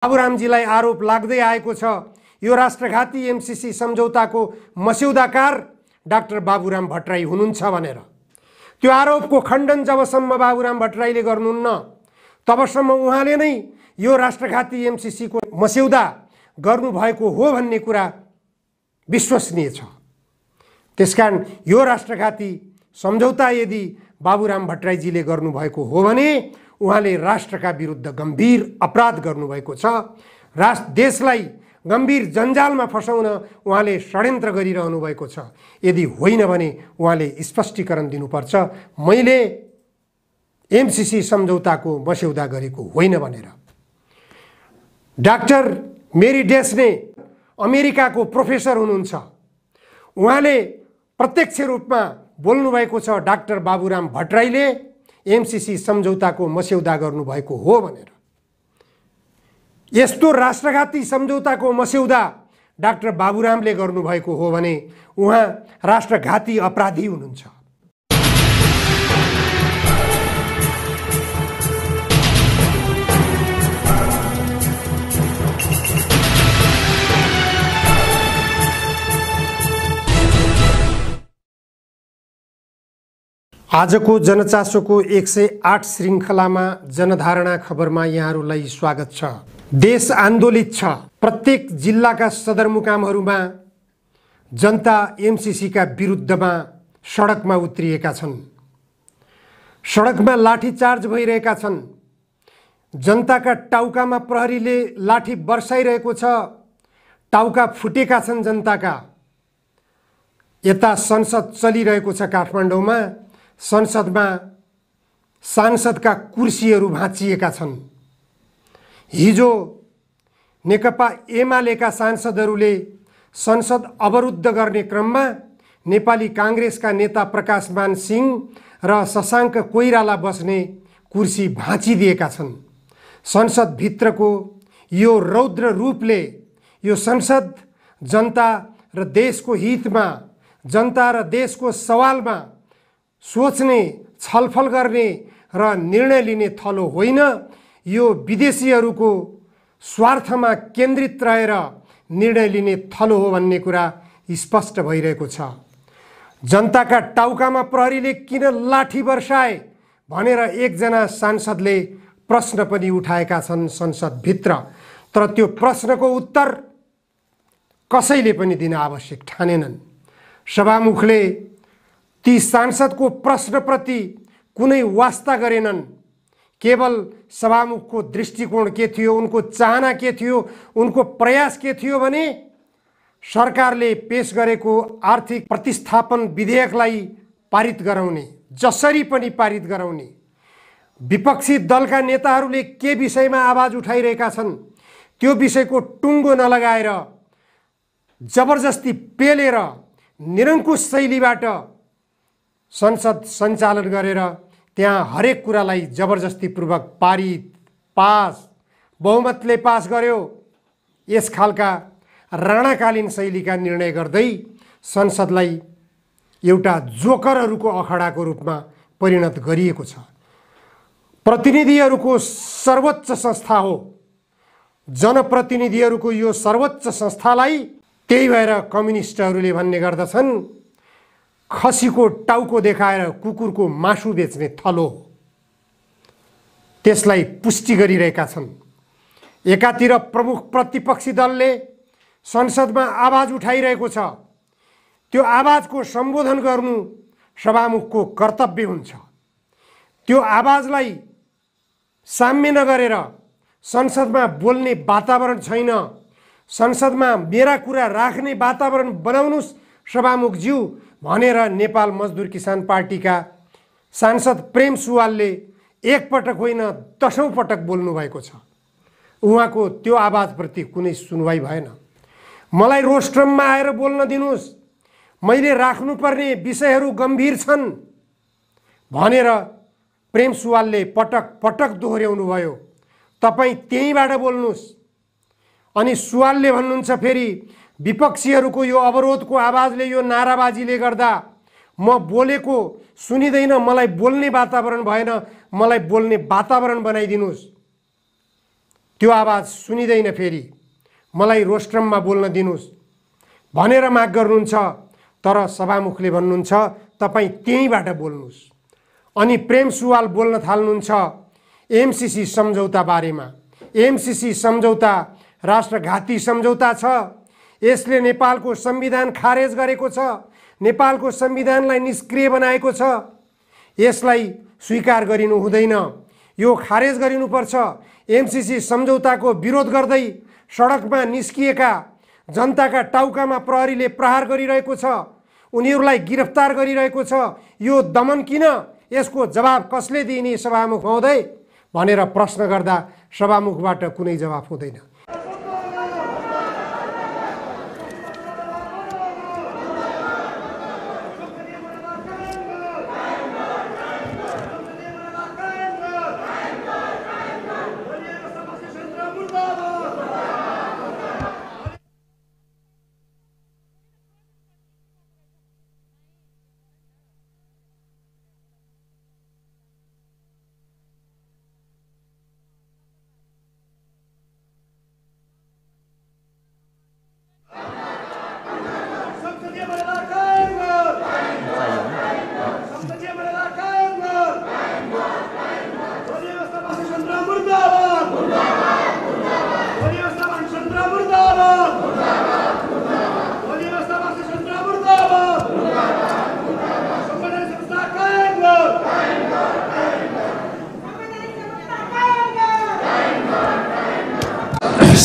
बाबुरामजीलाई आरोप लाग्दै आएको छ। यो राष्ट्रघाती एमसीसी सम्झौताको मस्यौदाकार डाक्टर बाबुराम भट्टराई हुनुहुन्छ भनेर त्यो आरोपको खण्डन जबसम्म बाबुराम भट्टराईले गर्नुहुन्न तबसम्म उहाँले नै यो राष्ट्रघाती एमसीसी को मस्यौदा गर्नुभएको हो भन्ने कुरा विश्वसनीय छ। त्यसकारण यो राष्ट्रघाती सम्झौता यदि बाबुराम भट्टराईजीले गर्नुभएको हो भने उहाँले राष्ट्रका विरुद्ध गम्भीर अपराध गर्नुभएको छ। देशलाई गम्भीर जन्जालमा फसाउन उहाँले षड्यन्त्र गरिरहनु भएको छ। यदि होइन भने उहाँले स्पष्टीकरण दिनुपर्छ, मैले एमसीसी सम्झौताको मस्यौदा गरेको होइन भनेर। डाक्टर मेरी डेस्ने अमेरिकाको प्रोफेसर हुनुहुन्छ। उहाँले प्रत्यक्ष रूपमा बोल्नुभएको छ डाक्टर बाबुराम भट्टराईले एमसीसी सम्झौताको मस्यौदा गर्नुभएको हो भनेर। यस्तो राष्ट्रघाती सम्झौताको मस्यौदा डाक्टर बाबुरामले गर्नुभएको हो भने उहाँ राष्ट्रघाती अपराधी हुनुहुन्छ। आजको जनचासोको 108 श्रृङ्खलामा जनधारणा खबरमा यहाँहरूलाई स्वागत छ। देश आन्दोलित छ। प्रत्येक जिल्लाका सदरमुकामहरूमा जनता एमसीसीका विरुद्धमा सडकमा उत्रिएका छन्। सडकमा लाठीचार्ज भइरहेका छन्। जनताका टाउकामा प्रहरीले लाठी बर्साइरहेको छ। टाउका फुटेका छन् जनताका। यता संसद चलिरहेको छ काठमाडौँमा। संसदमा सांसदका कुर्सीहरू भाँचिएका छन्। हिजो नेकपा एमालेका सांसदहरूले संसद अवरुद्ध गर्ने क्रममा नेपाली काङ्ग्रेसका नेता प्रकाशमान सिंह र शशाङ्क कोइराला बस्ने कुर्सी भाँचिदिएका छन्। संसदभित्रको यो रौद्र रूपले यो संसद जनता र देशको हितमा, जनता र देशको सवालमा सोच्ने, छलफल गर्ने र निर्णय लिने थलो होइन। यो विदेशीहरूको स्वार्थमा केन्द्रित रहेर निर्णय लिने थलो हो भन्ने कुरा स्पष्ट भइरहेको छ। जनताका टाउकामा प्रहरीले किन लाठी बर्साए भनेर एकजना सांसदले प्रश्न पनि उठाएका छन् संसदभित्र। तर त्यो प्रश्नको उत्तर कसैले पनि दिन आवश्यक ठानेनन्। सभामुखले ती सांसदको प्रश्नप्रति कुनै वास्ता गरेनन्। केवल सभामुखको दृष्टिकोण के थियो, उनको चाहना के थियो, उनको प्रयास के थियो भने सरकारले पेश गरेको आर्थिक प्रतिस्थापन विधेयकलाई पारित गराउने, जसरी पनि पारित गराउने। विपक्षी दलका नेताहरूले के विषयमा आवाज उठाइरहेका छन् त्यो विषयको टुङ्गो नलगाएर जबरजस्ती पेलेर निरङ्कुश शैलीबाट संसद सञ्चालन गरेर त्यहाँ हरेक कुरालाई जबरजस्तीपूर्वक पारित, पास, बहुमतले पास गर्यो। यस खालका राणाकालीन शैलीका निर्णय गर्दै संसदलाई एउटा जोकरहरूको अखडाको रूपमा परिणत गरिएको छ। प्रतिनिधिहरूको सर्वोच्च संस्था हो। जनप्रतिनिधिहरूको यो सर्वोच्च संस्थालाई त्यही भएर कम्युनिस्टहरूले भन्ने गर्दछन् खसीको टाउको देखाएर कुकुरको मासु बेच्ने थलो हो। त्यसलाई पुष्टि गरिरहेका छन्। एकातिर प्रमुख प्रतिपक्षी दलले संसदमा आवाज उठाइरहेको छ। त्यो आवाजको सम्बोधन गर्नु सभामुखको कर्तव्य हुन्छ। त्यो आवाजलाई साम्य नगरेर संसदमा बोल्ने वातावरण छैन, संसदमा मेरा कुरा राख्ने वातावरण बनाउनुस् सभामुखज्यू भनेर नेपाल मजदुर किसान पार्टीका सांसद प्रेम सुवालले एकपटक होइन 10औं पटक बोल्नु भएको छ। उहाँको त्यो आवाजप्रति कुनै सुनवाई भएन। मलाई रोस्ट्रममा आएर बोल्न दिनुस्, मैले राख्नुपर्ने विषयहरू गम्भीर छन् भनेर प्रेम सुवालले पटक पटक दोहोर्याउनु भयो। तपाईँ त्यहीँबाट बोल्नुस्। अनि सुवालले भन्नुहुन्छ फेरि विपक्षीहरूको यो अवरोधको आवाजले, यो नाराबाजीले गर्दा म बोलेको सुनिँदैन, मलाई बोल्ने वातावरण भएन, मलाई बोल्ने वातावरण बनाइदिनुस्। त्यो आवाज सुनिँदैन फेरि, मलाई रोस्ट्रममा बोल्न दिनुस् भनेर माग गर्नुहुन्छ। तर सभामुखले भन्नुहुन्छ तपाईँ त्यहीँबाट बोल्नुहोस्। अनि प्रेम सुवाल बोल्न थाल्नुहुन्छ एमसीसी सम्झौता बारेमा। एमसीसी सम्झौता राष्ट्रघाती सम्झौता छ। यसले नेपालको संविधान खारेज गरेको छ, नेपालको संविधानलाई निष्क्रिय बनाएको छ। यसलाई स्वीकार गरिनु हुँदैन, यो खारेज गरिनुपर्छ। एमसीसी सम्झौताको विरोध गर्दै सडकमा निस्किएका जनताका टाउकामा प्रहरीले प्रहार गरिरहेको छ, उनीहरूलाई गिरफ्तार गरिरहेको छ। यो दमन किन? यसको जवाब कसले दिने सभामुख महोदय भनेर प्रश्न गर्दा सभामुखबाट कुनै जवाफ हुँदैन।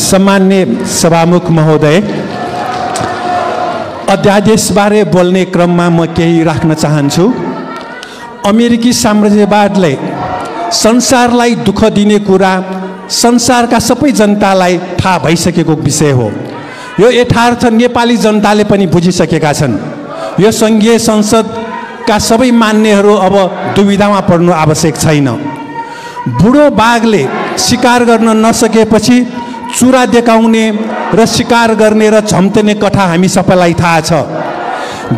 सम्मान्य सभामुख महोदय, अध्यादेशबारे बोल्ने क्रममा म केही राख्न चाहन्छु। अमेरिकी साम्राज्यवादले संसारलाई दुःख दिने कुरा संसारका सबै जनतालाई थाहा भइसकेको विषय हो। यो यथार्थ नेपाली जनताले पनि बुझिसकेका छन्। यो सङ्घीय संसदका सबै मान्यहरू अब दुविधामा पर्नु आवश्यक छैन। बुढो बाघले शिकार गर्न नसकेपछि चुरा देखाउने र शिकार गर्ने र झम्टने कथा हामी सबैलाई थाहा छ।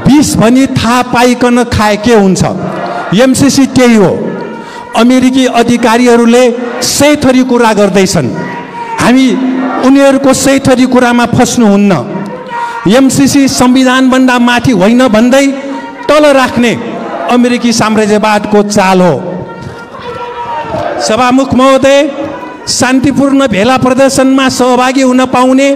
विष भनी थाहा पाइकन खाए के हुन्छ? एमसीसी त्यही हो। अमेरिकी अधिकारीहरूले सही थरी कुरा गर्दैछन्, हामी उनीहरूको सही थरी कुरामा फस्नुहुन्न। एमसीसी संविधानभन्दा माथि होइन भन्दै तल राख्ने अमेरिकी साम्राज्यवादको चाल हो। सभामुख महोदय, शान्तिपूर्ण भेला प्रदर्शनमा सहभागी हुन पाउने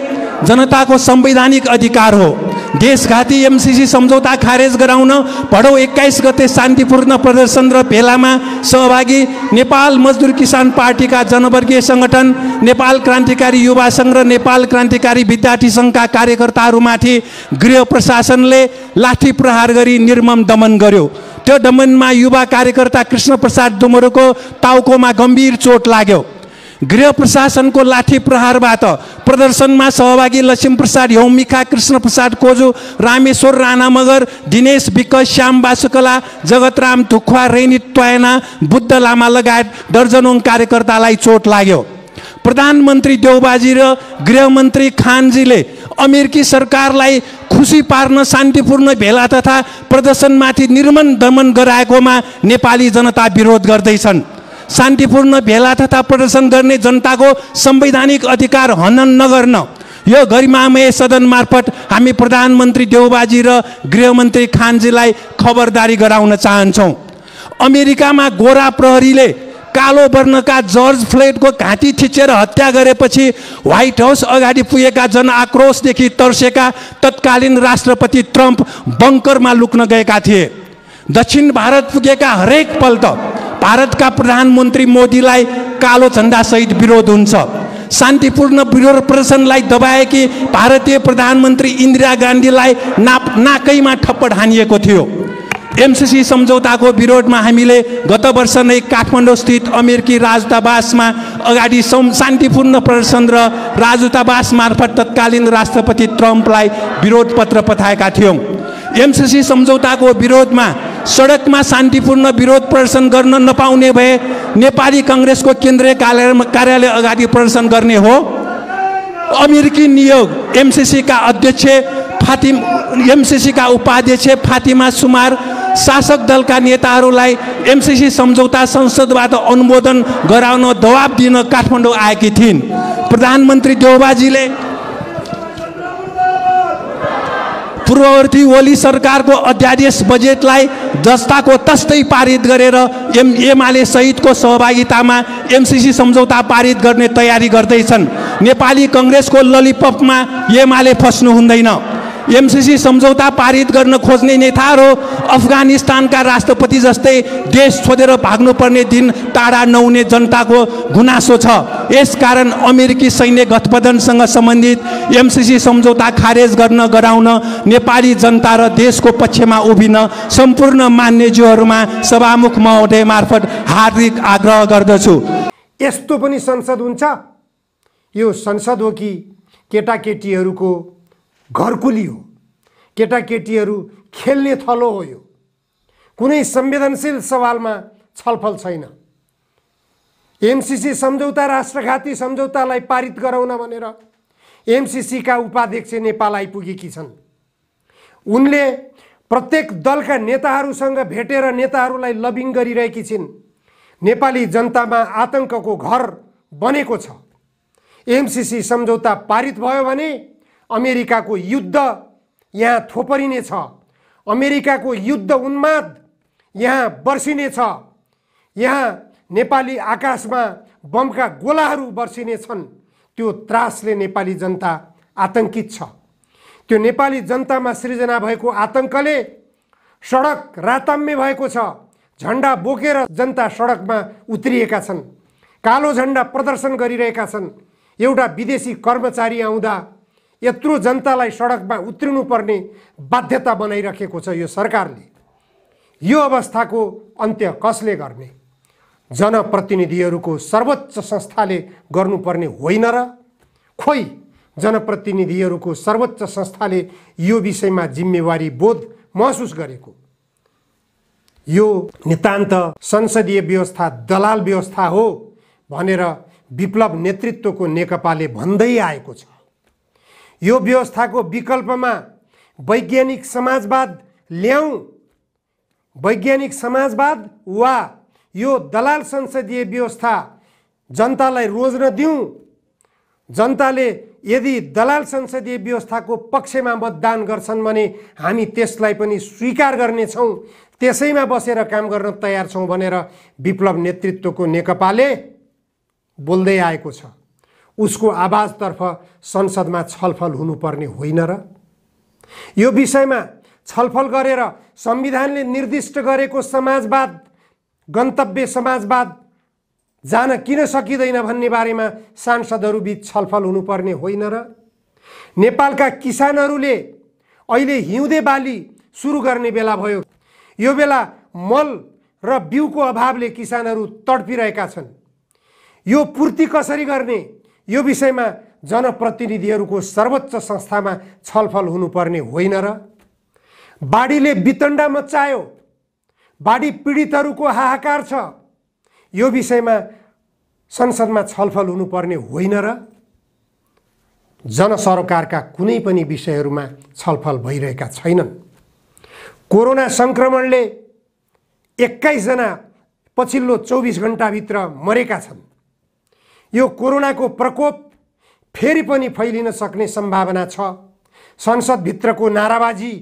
जनताको संवैधानिक अधिकार हो। देशघाती एमसीसी सम्झौता खारेज गराउन भदौ 21 गते शान्तिपूर्ण प्रदर्शन र भेलामा सहभागी नेपाल मजदुर किसान पार्टीका जनवर्गीय संगठन, नेपाल क्रान्तिकारी युवा सङ्घ र नेपाल क्रान्तिकारी विद्यार्थी सङ्घका कार्यकर्ताहरूमाथि गृह प्रशासनले लाठी प्रहार गरी निर्मम दमन गर्यो। त्यो दमनमा युवा कार्यकर्ता कृष्ण प्रसाद डुमरेको टाउकोमा गम्भीर चोट लाग्यो। गृह प्रशासनको लाठी प्रहारबाट प्रदर्शनमा सहभागी लक्ष्मी प्रसाद यौमिका, कृष्ण प्रसाद कोजु, रामेश्वर राणा मगर, दिनेश विक, श्याम बासुकला, जगतराम धुक्वा, रेनी ट्वायना, बुद्ध लामा लगायत दर्जनौं कार्यकर्तालाई चोट लाग्यो। प्रधानमन्त्री देउबाजी र गृहमन्त्री खानजीले अमेरिकी सरकारलाई खुसी पार्न शान्तिपूर्ण भेला तथा प्रदर्शनमाथि निर्मम दमन गराएकोमा नेपाली जनता विरोध गर्दैछन्। शान्तिपूर्ण भेला तथा प्रदर्शन गर्ने जनताको संवैधानिक अधिकार हनन नगर्न यो गरिमामय सदन मार्फत हामी प्रधानमन्त्री देउबाजी र गृहमन्त्री खानजीलाई खबरदारी गराउन चाहन्छौँ। अमेरिकामा गोरा प्रहरीले कालो वर्णका जर्ज फ्लोइडको घाँटी थिचेर हत्या गरेपछि व्हाइट हाउस अगाडि पुगेका जनआक्रोशदेखि तर्सेका तत्कालीन राष्ट्रपति ट्रम्प बङ्करमा लुक्न गएका थिए। दक्षिण भारत पुगेका हरेक पल्ट भारतका प्रधानमन्त्री मोदीलाई कालो झण्डासहित विरोध हुन्छ। शान्तिपूर्ण विरोध प्रदर्शनलाई दबाएकी भारतीय प्रधानमन्त्री इन्दिरा गान्धीलाई नाकैमा थप्पड हानिएको थियो। एमसीसी सम्झौताको विरोधमा हामीले गत वर्ष नै काठमाडौँ स्थित अमेरिकी राजदूतावासमा अगाडि शान्तिपूर्ण प्रदर्शन र राजदूतावास मार्फत तत्कालीन राष्ट्रपति ट्रम्पलाई विरोध पत्र पठाएका थियौँ। एमसीसी सम्झौताको विरोधमा सडकमा शान्तिपूर्ण विरोध प्रदर्शन गर्न नपाउने भए नेपाली काङ्ग्रेसको केन्द्रीय कार्यालय अगाडि प्रदर्शन गर्ने हो। अमेरिकी नियोग एमसीसी का अध्यक्ष एमसीसीका उपाध्यक्ष फातिमा सुमार शासक दलका नेताहरूलाई एमसीसी सम्झौता संसदबाट अनुमोदन गराउन दबाब दिन काठमाडौँ आएकी थिइन्। प्रधानमन्त्री देउबाजीले पूर्ववर्ती ओली सरकारको अध्यादेश बजेटलाई जस्ताको तस्तै पारित गरेर एमाले सहितको सहभागितामा एमसीसी सम्झौता पारित गर्ने तयारी गर्दैछन्। नेपाली कङ्ग्रेसको ललिपपमा एमाले फस्नु हुँदैन। एमसीसी सम्झौता पारित गर्न खोज्ने नेताहरू अफगानिस्तानका राष्ट्रपति जस्तै देश छोडेर भाग्नुपर्ने दिन टाढा नहुने जनताको गुनासो छ। यसकारण अमेरिकी सैन्य गठबन्धनसँग सम्बन्धित एमसीसी सम्झौता खारेज गर्न गराउन नेपाली जनता र देशको पक्षमा उभिन सम्पूर्ण मान्यज्यूहरूमा सभामुख महोदय मार्फत हार्दिक आग्रह गर्दछु। यस्तो पनि संसद हुन्छ? यो संसद हो कि केटाकेटीहरूको घरकुली हो, केटाकेटीहरू खेल्ने थलो हो। यो कुनै संवेदनशील सवालमा छलफल छैन। एमसीसी सम्झौता राष्ट्रघाती सम्झौतालाई पारित गराउन भनेर एमसीसीका उपाध्यक्ष नेपाल आइपुगेकी छन्। उनले प्रत्येक दलका नेताहरूसँग भेटेर नेताहरूलाई लबिङ गरिरहेकी छिन्। नेपाली जनतामा आतंकको घर बनेको छ। एमसीसी सम्झौता पारित भयो भने अमेरिकाको युद्ध यहाँ थोपरिनेछ। अमेरिकाको युद्ध उन्माद यहाँ बर्सिनेछ। यहाँ नेपाली आकाशमा बमका गोलाहरू बर्सिनेछन्। त्यो त्रासले नेपाली जनता आतंकित छ। त्यो नेपाली जनतामा सृजना भएको आतंकले सडक राताम्य भएको छ। झन्डा बोकेर जनता सडकमा उत्रिएका छन्, कालो झन्डा प्रदर्शन गरिरहेका छन्। एउटा विदेशी कर्मचारी आउँदा यत्रो जनतालाई सडकमा उत्रिनुपर्ने बाध्यता बनाइराखेको छ यो सरकारले। यो अवस्थाको अन्त्य कसले गर्ने? जनप्रतिनिधिहरूको सर्वोच्च संस्थाले गर्नुपर्ने होइन र? खोइ, जनप्रतिनिधिहरूको सर्वोच्च संस्थाले यो विषयमा जिम्मेवारी बोध महसुस गरेको। यो नितान्त संसदीय व्यवस्था दलाल व्यवस्था हो भनेर विप्लव नेतृत्वको नेकपाले भन्दै आएको छ। यो व्यवस्थाको विकल्पमा वैज्ञानिक समाजवाद ल्याउँ, वैज्ञानिक समाजवाद वा यो दलाल संसदीय व्यवस्था जनतालाई रोज्न दिउँ। जनताले यदि दलाल संसदीय व्यवस्थाको पक्षमा मतदान गर्छन् भने हामी त्यसलाई पनि स्वीकार गर्नेछौँ, त्यसैमा बसेर काम गर्न तयार छौँ भनेर विप्लव नेतृत्वको नेकपाले बोल्दै आएको छ। उसको आवाजतर्फ संसदमा छलफल हुनुपर्ने होइन र? यो विषयमा छलफल गरेर संविधानले निर्दिष्ट गरेको समाजवाद, गन्तव्य समाजवाद जान किन सकिँदैन भन्ने बारेमा सांसदहरूबीच छलफल हुनुपर्ने होइन र? नेपालका किसानहरूले अहिले हिउँदे बाली सुरु गर्ने बेला भयो। यो बेला मल र बिउको अभावले किसानहरू तडपिरहेका छन्। यो पूर्ति कसरी गर्ने? यो विषयमा जनप्रतिनिधिहरूको सर्वोच्च संस्थामा छलफल हुनुपर्ने होइन र? बाढीले वितण्डा मच्चायो, बाढी पीडितहरूको हाहाकार छ। यो विषयमा संसदमा छलफल हुनुपर्ने होइन र? जनसरोकारका कुनै पनि विषयहरूमा छलफल भइरहेका छैनन्। कोरोना संक्रमणले 21 जना पछिल्लो 24 घण्टाभित्र मरेका छन्। यो कोरोनाको प्रकोप फेरि पनि फैलिन सक्ने सम्भावना छ। संसदभित्रको नाराबाजी,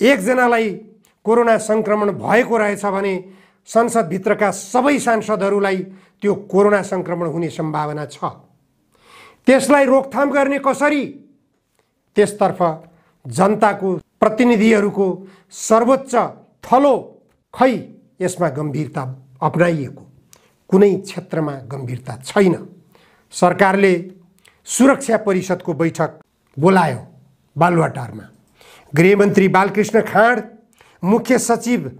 एकजनालाई कोरोना संक्रमण भएको रहेछ भने संसदभित्रका सबै सांसदहरूलाई त्यो कोरोना संक्रमण हुने सम्भावना छ। त्यसलाई रोकथाम गर्ने कसरी? त्यसतर्फ जनताको प्रतिनिधिहरूको सर्वोच्च थलो खै यसमा गम्भीरता अपनाइएको कुनै क्षेत्रमा गम्भीरता छैन। सरकारले सुरक्षा परिषदको बैठक बोलायो बालुवाटारमा। गृहमन्त्री बालकृष्ण खाँड, मुख्य सचिव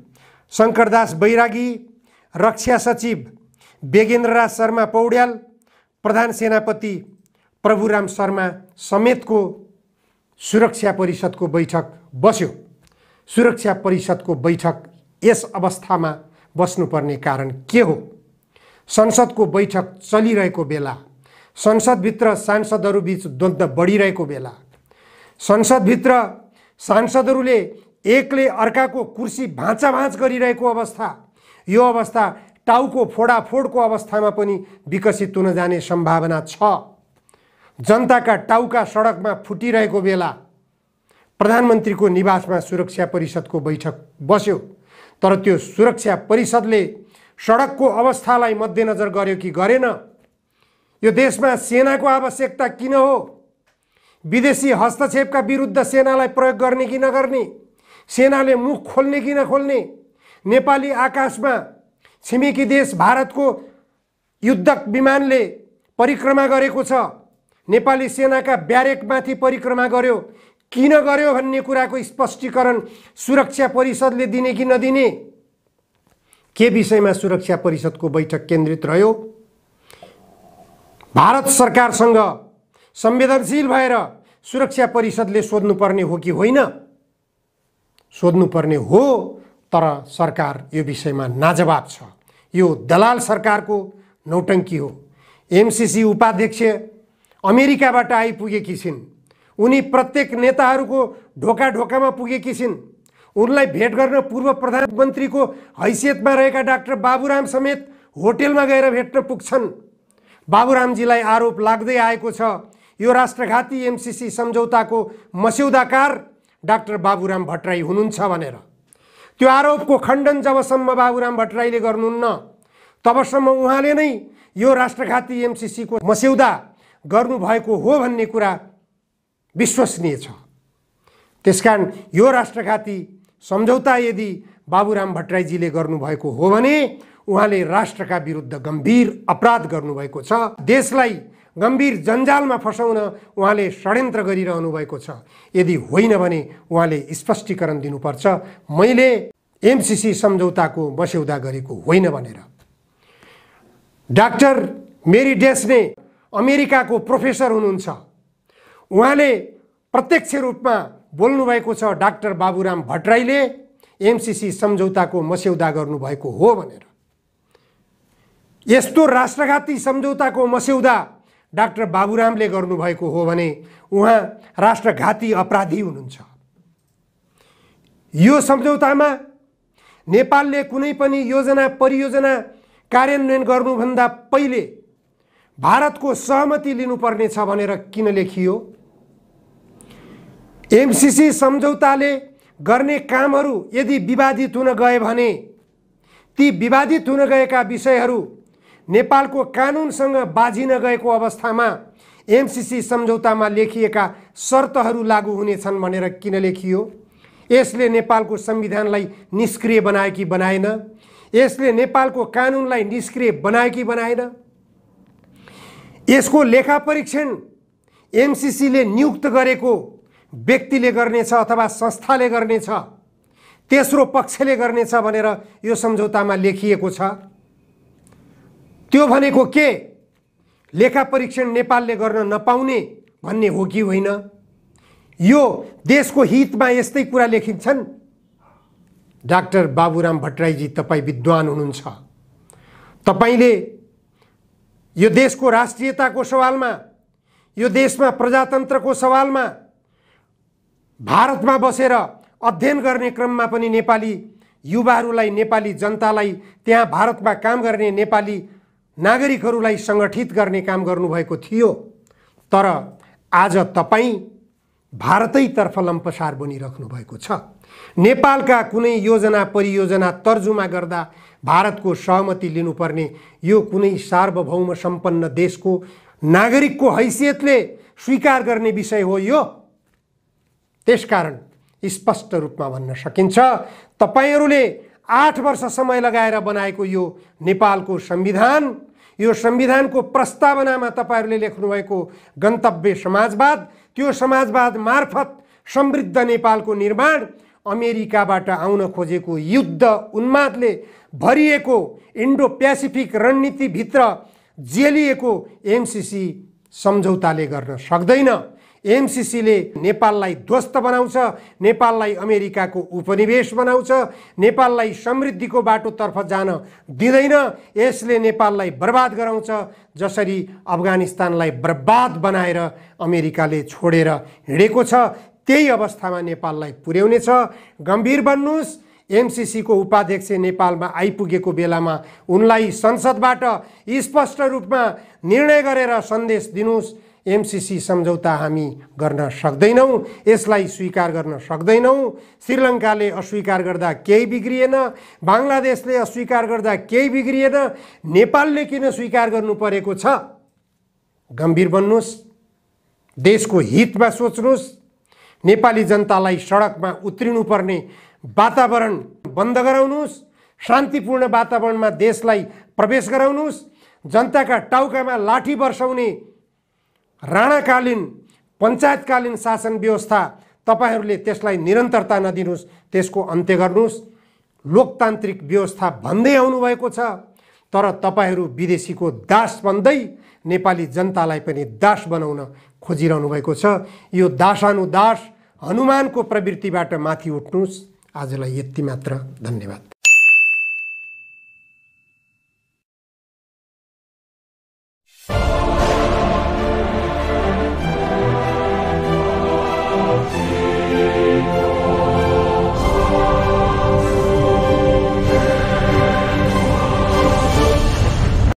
शङ्करदास बैरागी, रक्षा सचिव बेगेन्द्रराज शर्मा पौड्याल, प्रधान सेनापति प्रभुराम शर्मा समेतको सुरक्षा परिषदको बैठक बस्यो। सुरक्षा परिषदको बैठक यस अवस्थामा बस्नुपर्ने कारण के हो? संसदको बैठक चलिरहेको बेला, संसदभित्र सांसदहरूबीच द्वन्द्व बढिरहेको बेला, संसदभित्र सांसदहरूले एकले अर्काको कुर्सी भाँचाभाँच गरिरहेको अवस्था, यो अवस्था टाउको फोडाफोडको अवस्थामा पनि विकसित हुन जाने सम्भावना छ। जनताका टाउका सडकमा फुटिरहेको बेला प्रधानमन्त्रीको निवासमा सुरक्षा परिषदको बैठक बस्यो, तर त्यो सुरक्षा परिषदले सडकको अवस्थालाई मध्यनजर गर्यो कि गरेन? यो देशमा सेनाको आवश्यकता किन हो? विदेशी हस्तक्षेपका विरुद्ध सेनालाई प्रयोग गर्ने कि नगर्ने? सेनाले मुख खोल्ने कि नखोल्ने? नेपाली आकाशमा छिमेकी देश भारतको युद्धक विमानले परिक्रमा गरेको छ। नेपाली सेनाका ब्यारेकमाथि परिक्रमा गर्यो, किन गर्यो भन्ने कुराको स्पष्टीकरण सुरक्षा परिषदले दिने कि नदिने? के विषयमा सुरक्षा परिषदको बैठक केन्द्रित रह्यो? भारत सरकारसँग संवेदनशील भएर सुरक्षा परिषदले सोध्नुपर्ने हो कि होइन? सोध्नुपर्ने हो, तर सरकार यो विषयमा नाजवाब छ। यो दलाल सरकारको नौटंकी हो। एमसीसी उपाध्यक्ष अमेरिकाबाट आइपुगेकी छिन्। उनी प्रत्येक नेताहरूको ढोका ढोकामा पुगेकी छिन्। उनलाई भेट गर्न पूर्व प्रधानमन्त्रीको हैसियतमा रहेका डाक्टर बाबुराम समेत होटेलमा गएर भेट्न पुग्छन्। बाबुरामजीलाई आरोप लाग्दै आएको छ यो राष्ट्रघाती एमसीसी सम्झौताको मस्यौदाकार डाक्टर बाबुराम भट्टराई हुनुहुन्छ भनेर। त्यो आरोपको खण्डन जबसम्म बाबुराम भट्टराईले गर्नुहुन्न तबसम्म उहाँले नै यो राष्ट्रघाती एमसीसीको मस्यौदा गर्नुभएको हो भन्ने कुरा विश्वसनीय छ। त्यसकारण यो राष्ट्रघाती सम्झौता यदि बाबुराम भट्टराईजीले गर्नुभएको हो भने उहाँले राष्ट्रका विरुद्ध गम्भीर अपराध गर्नुभएको छ। देशलाई गम्भीर जन्जालमा फसाउन उहाँले षड्यन्त्र गरिरहनु भएको छ। यदि होइन भने उहाँले स्पष्टीकरण दिनुपर्छ, मैले एमसीसी सम्झौताको मस्यौदा गरेको होइन भनेर। डाक्टर मेरी डेस्ने अमेरिकाको प्रोफेसर हुनुहुन्छ। उहाँले प्रत्यक्ष रूपमा बोल्नुभएको छ डाक्टर बाबुराम भट्टराईले एमसीसी सम्झौताको मस्यौदा गर्नुभएको हो भनेर। यस्तो राष्ट्रघाती सम्झौताको मस्यौदा डाक्टर बाबुरामले गर्नुभएको हो भने उहाँ राष्ट्रघाती अपराधी हुनुहुन्छ। यो सम्झौतामा नेपालले कुनै पनि योजना परियोजना कार्यान्वयन गर्नुभन्दा पहिले भारतको सहमति लिनुपर्ने छ भनेर किन लेखियो? एमसीसी सम्झौताले गर्ने कामहरू यदि विवादित हुन गए भने ती विवादित हुन गएका विषयहरू नेपालको कानुनसँग बाझिन गएको अवस्थामा एमसीसी सम्झौतामा लेखिएका शर्तहरू लागू हुनेछन् भनेर किन लेखियो? यसले नेपालको संविधानलाई निष्क्रिय बनायो कि बनाएन? यसले नेपालको कानुनलाई निष्क्रिय बनायो कि बनाएन? यसको लेखा परीक्षण एमसीसीले नियुक्त गरेको व्यक्तिले गर्नेछ अथवा संस्थाले गर्नेछ, तेस्रो पक्षले गर्नेछ भनेर यो सम्झौतामा लेखिएको छ। त्यो भनेको के? लेखा परीक्षण नेपालले गर्न नपाउने भन्ने हो कि होइन? यो देशको हितमा यस्तै कुरा लेखिन्छन्? डाक्टर बाबुराम भट्टराईजी, तपाईँ विद्वान हुनुहुन्छ। तपाईले यो देशको राष्ट्रियताको सवालमा, यो देशमा प्रजातन्त्रको सवालमा भारतमा बसेर अध्ययन गर्ने क्रममा पनि नेपाली युवाहरूलाई, नेपाली जनतालाई, त्यहाँ भारतमा काम गर्ने नेपाली नागरिकहरूलाई सङ्गठित गर्ने काम गर्नुभएको थियो। तर आज तपाईँ भारतैतर्फ लम्पसार बनिराख्नु भएको छ। नेपालका कुनै योजना परियोजना तर्जुमा गर्दा भारतको सहमति लिनुपर्ने यो कुनै सार्वभौम सम्पन्न देशको नागरिकको हैसियतले स्वीकार गर्ने विषय हो यो। त्यसकारण स्पष्ट रूपमा भन्न सकिन्छ, तपाईहरूले 8 वर्ष समय लगाएर बनाएको यो नेपालको संविधान, यो संविधानको प्रस्तावनामा तपाईहरूले लेख्नुभएको गन्तव्य समाजवाद, त्यो समाजवाद मार्फत समृद्ध नेपालको निर्माण अमेरिकाबाट आउन खोजेको युद्ध उन्मादले भरिएको इन्डो प्यासिफिक रणनीतिभित्र जेलिएको एमसीसी सम्झौताले गर्न सक्दैन। एमसीसीले नेपाललाई ध्वस्त बनाउँछ, नेपाललाई अमेरिकाको उपनिवेश बनाउँछ, नेपाललाई समृद्धिको बाटोतर्फ जान दिँदैन। यसले नेपाललाई बर्बाद गराउँछ, जसरी अफगानिस्तानलाई बर्बाद बनाएर अमेरिकाले छोडेर हिँडेको छ। त्यही अवस्थामा नेपाललाई पुर्याउनेछ। गम्भीर बन्नुहोस्। एमसीसी को उपाध्यक्ष नेपालमा आइपुगेको बेलामा उनलाई संसदबाट स्पष्ट रूपमा निर्णय गरेर सन्देश दिनुहोस्, एमसीसी सम्झौता हामी गर्न सक्दैनौँ, यसलाई स्वीकार गर्न सक्दैनौँ। श्रीलङ्काले अस्वीकार गर्दा केही बिग्रिएन, बांग्लादेशले अस्वीकार गर्दा केही बिग्रिएन, नेपालले किन स्वीकार गर्नु परेको छ? गम्भीर बन्नुहोस्, देशको हितमा सोच्नुहोस्। नेपाली जनतालाई सडकमा उत्रिनुपर्ने वातावरण बन्द गराउनुहोस्। शान्तिपूर्ण वातावरणमा देशलाई प्रवेश गराउनुहोस्। जनताका टाउकामा लाठी वर्षाउने राणाकालीन पञ्चायतकालीन शासन व्यवस्था तपाईहरूले त्यसलाई निरन्तरता नदिनुहोस्, त्यसको अन्त्य गर्नुहोस्। लोकतान्त्रिक व्यवस्था भन्दै आउनुभएको छ, तर तपाईहरू विदेशीको दास बन्दै नेपाली जनतालाई पनि दास बनाउन खोजिरहनु भएको छ। यो दासानुदास हनुमानको प्रवृत्तिबाट माथि उठ्नुहोस्। आजलाई यति मात्र। धन्यवाद।